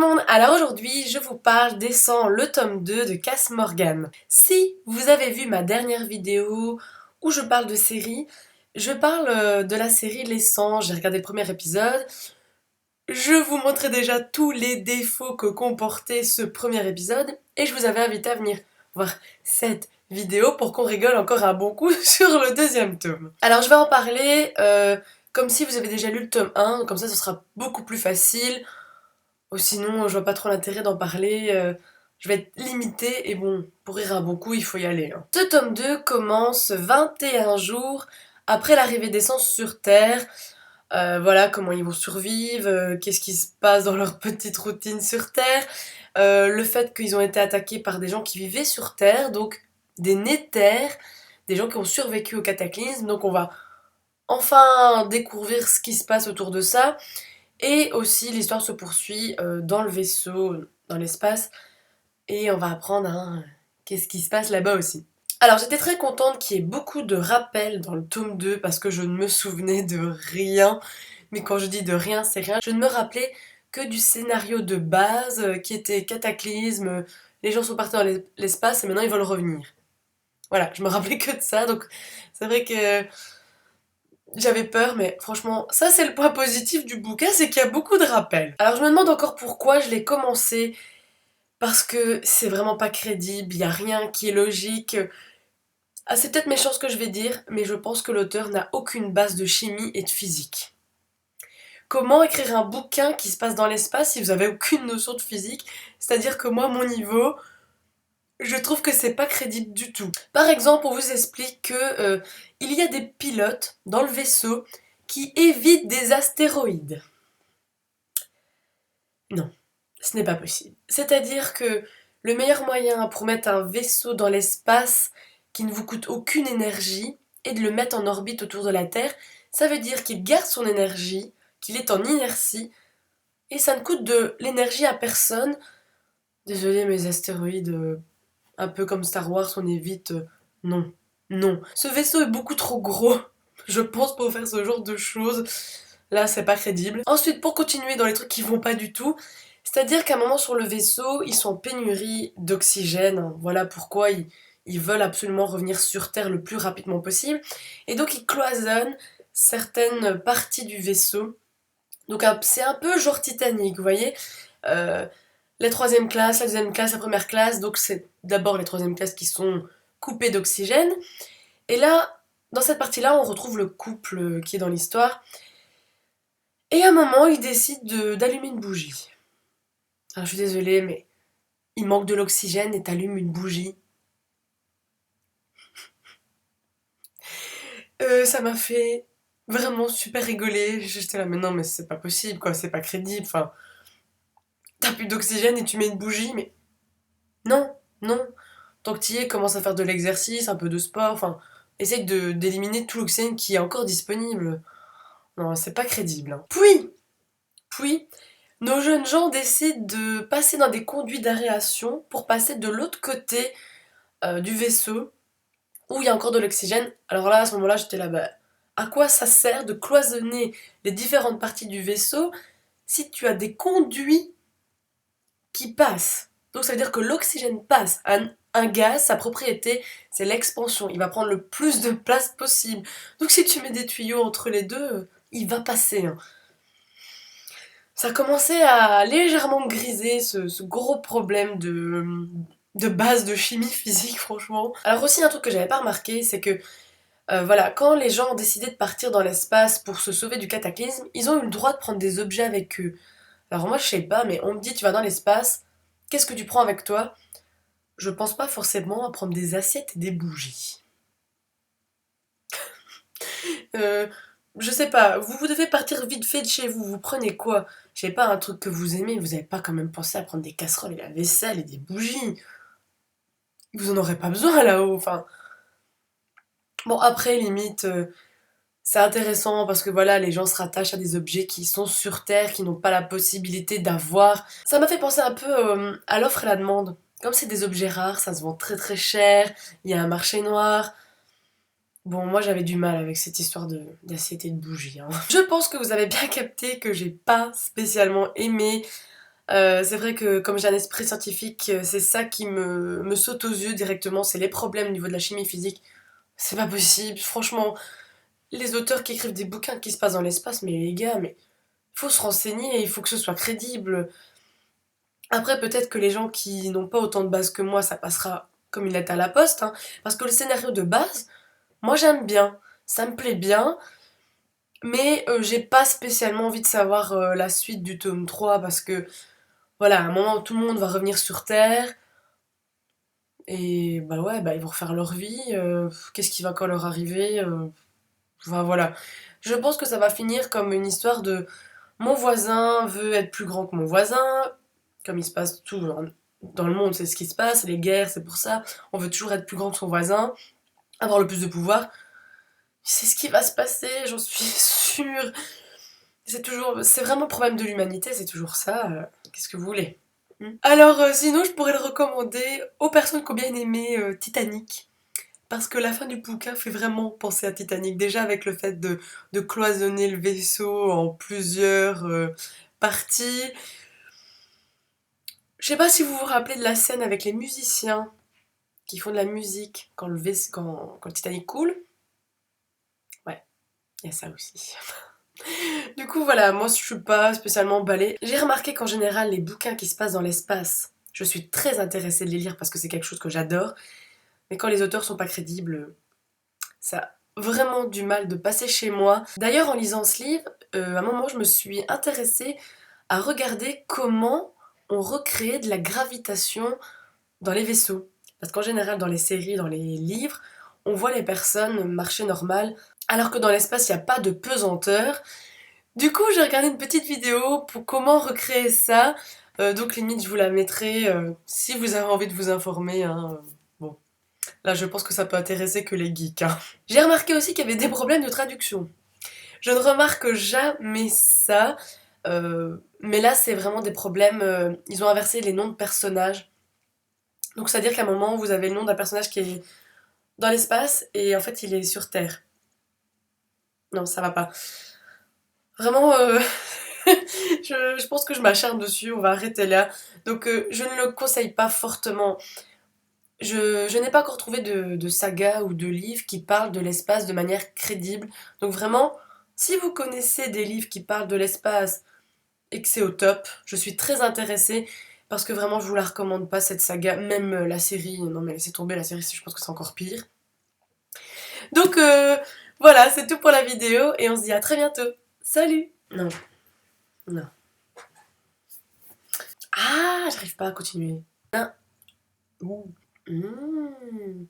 le monde, alors aujourd'hui je vous parle des 100, le tome 2 de Cass Morgan. Si vous avez vu ma dernière vidéo où je parle de série, je parle de la série Les 100, j'ai regardé le premier épisode. Je vous montrais déjà tous les défauts que comportait ce premier épisode et je vous avais invité à venir voir cette vidéo pour qu'on rigole encore un bon coup sur le deuxième tome. Alors je vais en parler comme si vous avez déjà lu le tome 1, comme ça ce sera beaucoup plus facile. Sinon, je vois pas trop l'intérêt d'en parler. Je vais être limitée et bon, pour rire un bon coup, il faut y aller. Ce tome 2 commence 21 jours après l'arrivée des Sens sur Terre. Voilà comment ils vont survivre, qu'est-ce qui se passe dans leur petite routine sur Terre. Le fait qu'ils ont été attaqués par des gens qui vivaient sur Terre, donc des Néthers, des gens qui ont survécu au cataclysme. Donc on va enfin découvrir ce qui se passe autour de ça. Et aussi l'histoire se poursuit dans le vaisseau, dans l'espace, et on va apprendre qu'est-ce qui se passe là-bas aussi. Alors j'étais très contente qu'il y ait beaucoup de rappels dans le tome 2 parce que je ne me souvenais de rien, mais quand je dis de rien, c'est rien. Je ne me rappelais que du scénario de base qui était cataclysme, les gens sont partis dans l'espace et maintenant ils veulent revenir. Voilà, je me rappelais que de ça, donc c'est vrai que j'avais peur, mais franchement, ça c'est le point positif du bouquin, c'est qu'il y a beaucoup de rappels. Alors je me demande encore pourquoi je l'ai commencé, parce que c'est vraiment pas crédible, il y a rien qui est logique. Ah, c'est peut-être méchant ce que je vais dire, mais je pense que l'auteur n'a aucune base de chimie et de physique. Comment écrire un bouquin qui se passe dans l'espace si vous avez aucune notion de physique? C'est-à-dire que moi, mon niveau, je trouve que c'est pas crédible du tout. Par exemple, on vous explique que il y a des pilotes dans le vaisseau qui évitent des astéroïdes. Non, ce n'est pas possible. C'est-à-dire que le meilleur moyen pour mettre un vaisseau dans l'espace qui ne vous coûte aucune énergie est de le mettre en orbite autour de la Terre, ça veut dire qu'il garde son énergie, qu'il est en inertie, et ça ne coûte de l'énergie à personne. Désolé, mes astéroïdes, un peu comme Star Wars, on évite. Non, non. Ce vaisseau est beaucoup trop gros, je pense, pour faire ce genre de choses. Là, c'est pas crédible. Ensuite, pour continuer dans les trucs qui vont pas du tout, c'est-à-dire qu'à un moment sur le vaisseau, ils sont en pénurie d'oxygène. Voilà pourquoi ils veulent absolument revenir sur Terre le plus rapidement possible. Et donc, ils cloisonnent certaines parties du vaisseau. Donc, c'est un peu genre Titanic, vous voyez. Euh, la troisième classe, la deuxième classe, la première classe. Donc, c'est d'abord les troisième classes qui sont coupées d'oxygène. Et là, dans cette partie-là, on retrouve le couple qui est dans l'histoire. Et à un moment, ils décident d'allumer une bougie. Alors, je suis désolée, mais il manque de l'oxygène et t'allumes une bougie. Ça m'a fait vraiment super rigoler. J'étais là, mais non, mais c'est pas possible, quoi, c'est pas crédible. Enfin, t'as plus d'oxygène et tu mets une bougie, mais non, non. Tant que t'y es, commence à faire de l'exercice, un peu de sport, enfin, essaye d'éliminer tout l'oxygène qui est encore disponible. Non, c'est pas crédible. Puis, nos jeunes gens décident de passer dans des conduits d'aération pour passer de l'autre côté du vaisseau où il y a encore de l'oxygène. Alors là, à ce moment-là, j'étais là, bah, à quoi ça sert de cloisonner les différentes parties du vaisseau si tu as des conduits qui passent? Donc ça veut dire que l'oxygène passe. Un gaz, sa propriété, c'est l'expansion. Il va prendre le plus de place possible. Donc si tu mets des tuyaux entre les deux, il va passer. Ça commençait à légèrement griser ce gros problème de base de chimie physique, franchement. Alors aussi un truc que j'avais pas remarqué, c'est que voilà, quand les gens ont décidé de partir dans l'espace pour se sauver du cataclysme, ils ont eu le droit de prendre des objets avec eux. Alors moi je sais pas, mais on me dit tu vas dans l'espace, qu'est-ce que tu prends avec toi? Je pense pas forcément à prendre des assiettes et des bougies. Euh, je sais pas, vous devez partir vite fait de chez vous, vous prenez quoi? Je sais pas, un truc que vous aimez, vous avez pas quand même pensé à prendre des casseroles et la vaisselle et des bougies. Vous en aurez pas besoin là-haut, enfin. Bon après limite, c'est intéressant parce que voilà, les gens se rattachent à des objets qui sont sur Terre, qui n'ont pas la possibilité d'avoir. Ça m'a fait penser un peu à l'offre et la demande. Comme c'est des objets rares, ça se vend très très cher, il y a un marché noir. Bon, moi j'avais du mal avec cette histoire d'assiette et de bougies. Je pense que vous avez bien capté que j'ai pas spécialement aimé C'est vrai que comme j'ai un esprit scientifique, c'est ça qui me saute aux yeux directement, c'est les problèmes au niveau de la chimie physique. C'est pas possible, franchement, les auteurs qui écrivent des bouquins qui se passent dans l'espace, mais les gars, mais faut se renseigner, il faut que ce soit crédible. Après, peut-être que les gens qui n'ont pas autant de base que moi, ça passera comme une lettre à la poste, hein, parce que le scénario de base, moi j'aime bien, ça me plaît bien, mais j'ai pas spécialement envie de savoir la suite du tome 3 parce que voilà, à un moment tout le monde va revenir sur Terre et bah ouais, bah ils vont refaire leur vie, qu'est-ce qui va encore leur arriver enfin, voilà. Je pense que ça va finir comme une histoire de mon voisin veut être plus grand que mon voisin, comme il se passe tout dans le monde, c'est ce qui se passe, les guerres, c'est pour ça, on veut toujours être plus grand que son voisin, avoir le plus de pouvoir. C'est ce qui va se passer, j'en suis sûre. C'est vraiment le problème de l'humanité, c'est toujours ça. Qu'est-ce que vous voulez? Alors, sinon, je pourrais le recommander aux personnes qui ont bien aimé Titanic. Parce que la fin du bouquin fait vraiment penser à Titanic. Déjà avec le fait de cloisonner le vaisseau en plusieurs parties. Je sais pas si vous vous rappelez de la scène avec les musiciens qui font de la musique quand le Titanic coule. Ouais, il y a ça aussi. Du coup, voilà, moi je suis pas spécialement emballée. J'ai remarqué qu'en général, les bouquins qui se passent dans l'espace, je suis très intéressée de les lire parce que c'est quelque chose que j'adore. Mais quand les auteurs sont pas crédibles, ça a vraiment du mal de passer chez moi. D'ailleurs, en lisant ce livre, à un moment, je me suis intéressée à regarder comment on recréait de la gravitation dans les vaisseaux. Parce qu'en général, dans les séries, dans les livres, on voit les personnes marcher normal, alors que dans l'espace, il n'y a pas de pesanteur. Du coup, j'ai regardé une petite vidéo pour comment recréer ça. Donc limite, je vous la mettrai si vous avez envie de vous informer, hein. Bon, là, je pense que ça peut intéresser que les geeks, hein. J'ai remarqué aussi qu'il y avait des problèmes de traduction. Je ne remarque jamais ça, mais là, c'est vraiment des problèmes. Ils ont inversé les noms de personnages. Donc, c'est-à-dire qu'à un moment, vous avez le nom d'un personnage qui est dans l'espace et en fait, il est sur Terre. Non, ça va pas. Vraiment, je pense que je m'acharne dessus, on va arrêter là. Donc je ne le conseille pas fortement. Je n'ai pas encore trouvé de saga ou de livre qui parle de l'espace de manière crédible. Donc vraiment, si vous connaissez des livres qui parlent de l'espace et que c'est au top, je suis très intéressée parce que vraiment je vous la recommande pas cette saga, même la série. Non mais laissez tomber la série, je pense que c'est encore pire. Donc voilà, c'est tout pour la vidéo et on se dit à très bientôt. Salut! Non, non. Ah, j'arrive pas à continuer. Un. Ouh. Mmh.